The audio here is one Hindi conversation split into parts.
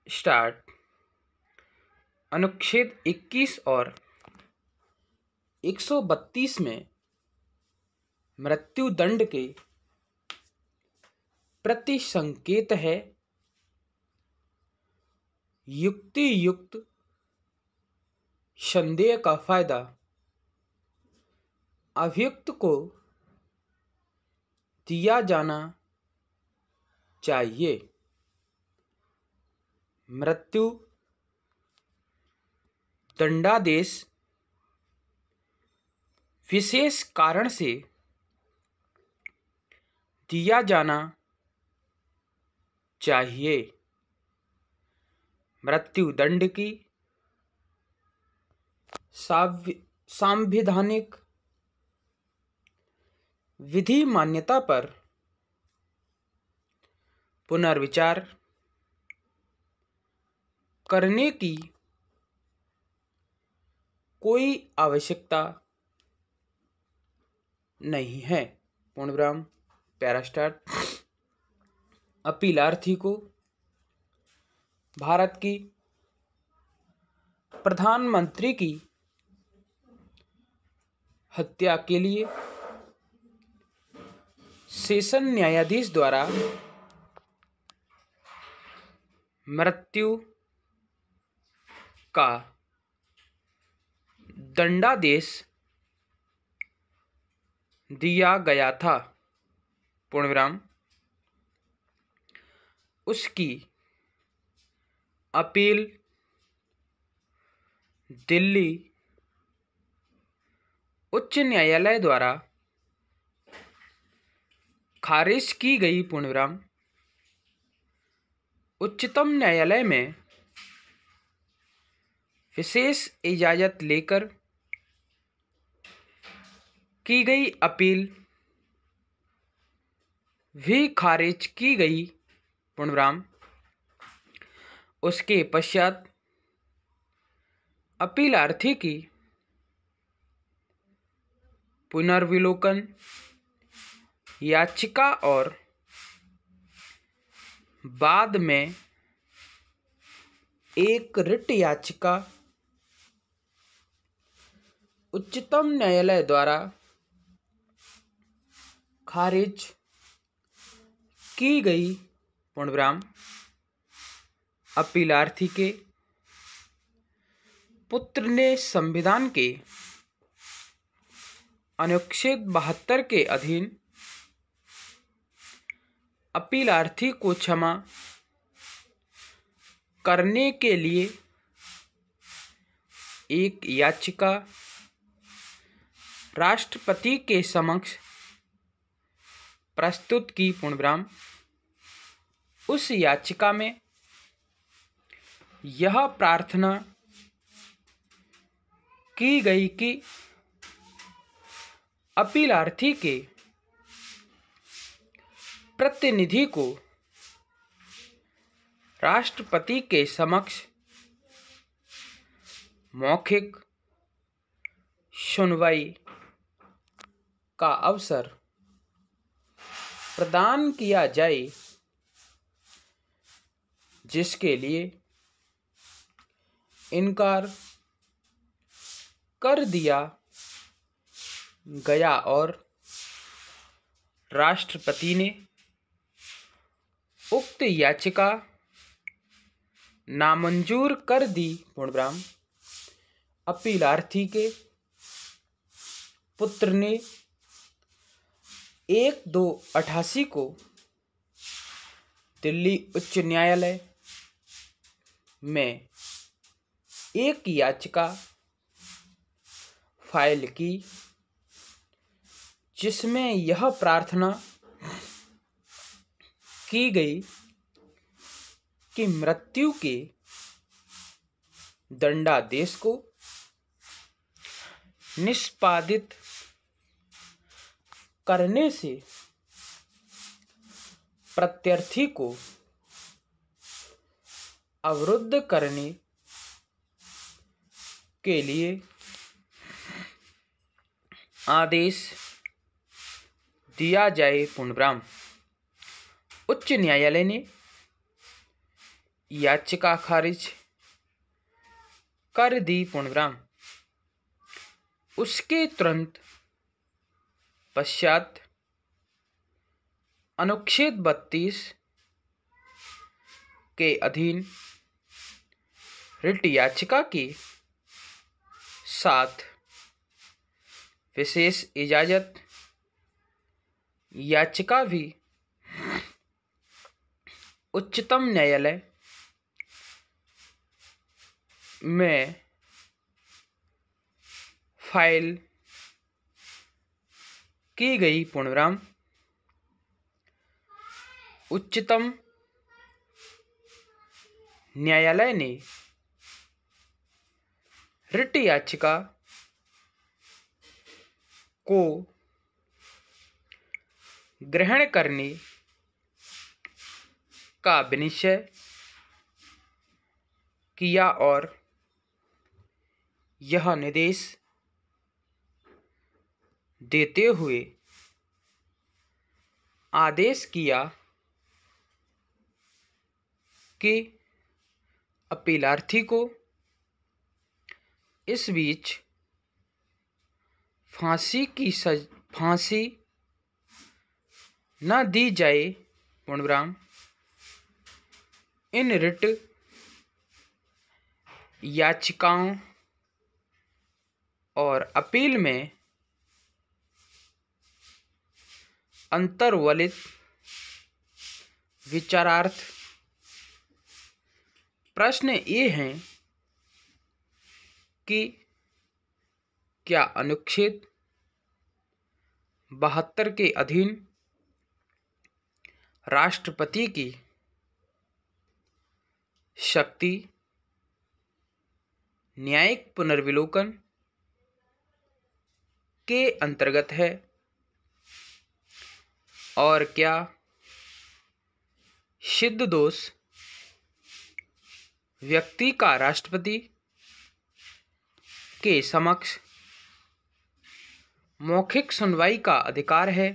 स्टार्ट। अनुच्छेद 21 और 132 में मृत्युदंड के प्रति संकेत है। युक्ति युक्त संदेह का फायदा अभियुक्त को दिया जाना चाहिए। मृत्यु दंडादेश विशेष कारण से दिया जाना चाहिए। मृत्युदंड की सांविधानिक विधि मान्यता पर पुनर्विचार करने की कोई आवश्यकता नहीं है। पूर्णविराम। Para start. अपीलार्थी को भारत की प्रधानमंत्री की हत्या के लिए सेशन न्यायाधीश द्वारा मृत्यु का दंडादेश दिया गया था। पूर्णविराम। उसकी अपील दिल्ली उच्च न्यायालय द्वारा खारिज की गई। पूर्णविराम। उच्चतम न्यायालय में विशेष इजाजत लेकर की गई अपील भी खारिज की गई। पूर्णविराम। उसके पश्चात अपीलार्थी की पुनर्विलोकन याचिका और बाद में एक रिट याचिका उच्चतम न्यायालय द्वारा खारिज की गई। पूर्णविराम। अपीलार्थी के पुत्र ने संविधान के अनुच्छेद 72 के अधीन अपीलार्थी को क्षमा करने के लिए एक याचिका राष्ट्रपति के समक्ष प्रस्तुत की। पूर्णविराम। उस याचिका में यह प्रार्थना की गई कि अपीलार्थी के प्रतिनिधि को राष्ट्रपति के समक्ष मौखिक सुनवाई का अवसर प्रदान किया जाए, जिसके लिए इनकार कर दिया गया और राष्ट्रपति ने उक्त याचिका नामंजूर कर दी। पूर्णविराम। अपीलार्थी के पुत्र ने 1/2/88 को दिल्ली उच्च न्यायालय में एक याचिका फाइल की, जिसमें यह प्रार्थना की गई कि मृत्यु के दंडादेश को निष्पादित करने से प्रत्यर्थी को अवरुद्ध करने के लिए आदेश दिया जाए। पूर्णविराम। उच्च न्यायालय ने याचिका खारिज कर दी पूर्णविराम। उसके तुरंत पश्चात अनुच्छेद 32 के अधीन रिट याचिका के साथ विशेष इजाजत याचिका भी उच्चतम न्यायालय में फाइल की गई पूर्णविराम। उच्चतम न्यायालय ने रिट याचिका को ग्रहण करने का विनिश्चय किया और यह निर्देश देते हुए आदेश किया कि अपीलार्थी को इस बीच फांसी न दी जाए पूर्णविराम। इन रिट याचिकाओं और अपील में अंतर्वलित विचारार्थ प्रश्न ये हैं कि क्या अनुच्छेद 72 के अधीन राष्ट्रपति की शक्ति न्यायिक पुनर्विलोकन के अंतर्गत है और क्या सिद्ध दोष व्यक्ति का राष्ट्रपति के समक्ष मौखिक सुनवाई का अधिकार है।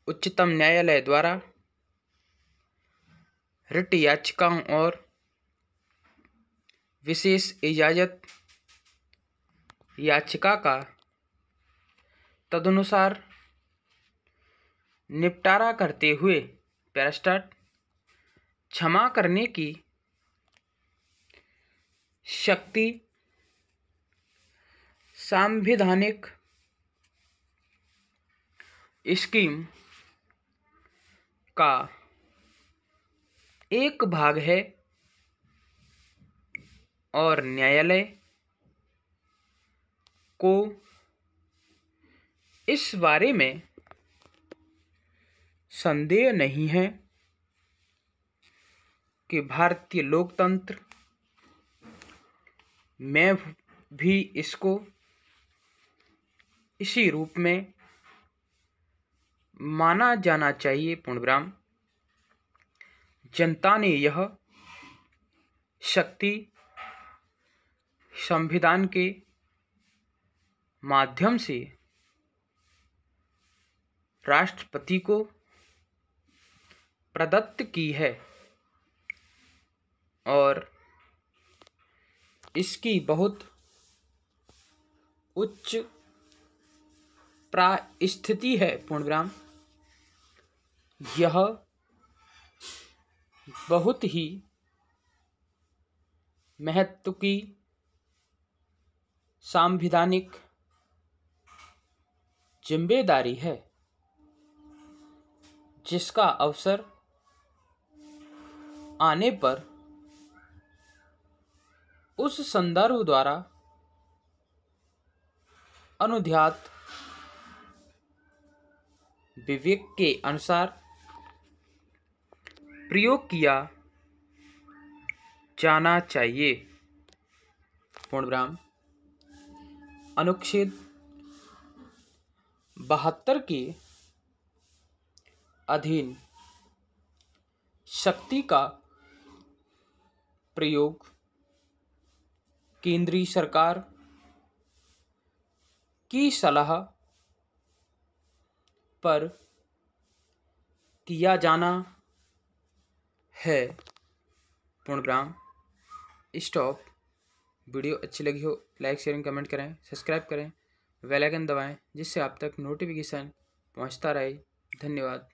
उच्चतम न्यायालय द्वारा रिट याचिकाओं और विशेष इजाजत याचिका का तदनुसार निपटारा करते हुए पैरास्टाट क्षमा करने की शक्ति संवैधानिक स्कीम का एक भाग है और न्यायालय को इस बारे में संदेह नहीं है कि भारतीय लोकतंत्र में भी इसको इसी रूप में माना जाना चाहिए पूर्णविराम। जनता ने यह शक्ति संविधान के माध्यम से राष्ट्रपति को प्रदत्त की है और इसकी बहुत उच्च स्थिति है पूर्णविराम। यह बहुत ही महत्व की संवैधानिक जिम्मेदारी है जिसका अवसर आने पर उस संदर्भ द्वारा अनुध्यात विवेक के अनुसार प्रयोग किया जाना चाहिए पूर्णविराम। अनुच्छेद 72 के अधीन शक्ति का प्रयोग केंद्रीय सरकार की सलाह पर किया जाना है पूर्णविराम स्टॉप। वीडियो अच्छी लगी हो लाइक शेयरिंग कमेंट करें, सब्सक्राइब करें, बेल आइकन दबाएं जिससे आप तक नोटिफिकेशन पहुंचता रहे। धन्यवाद।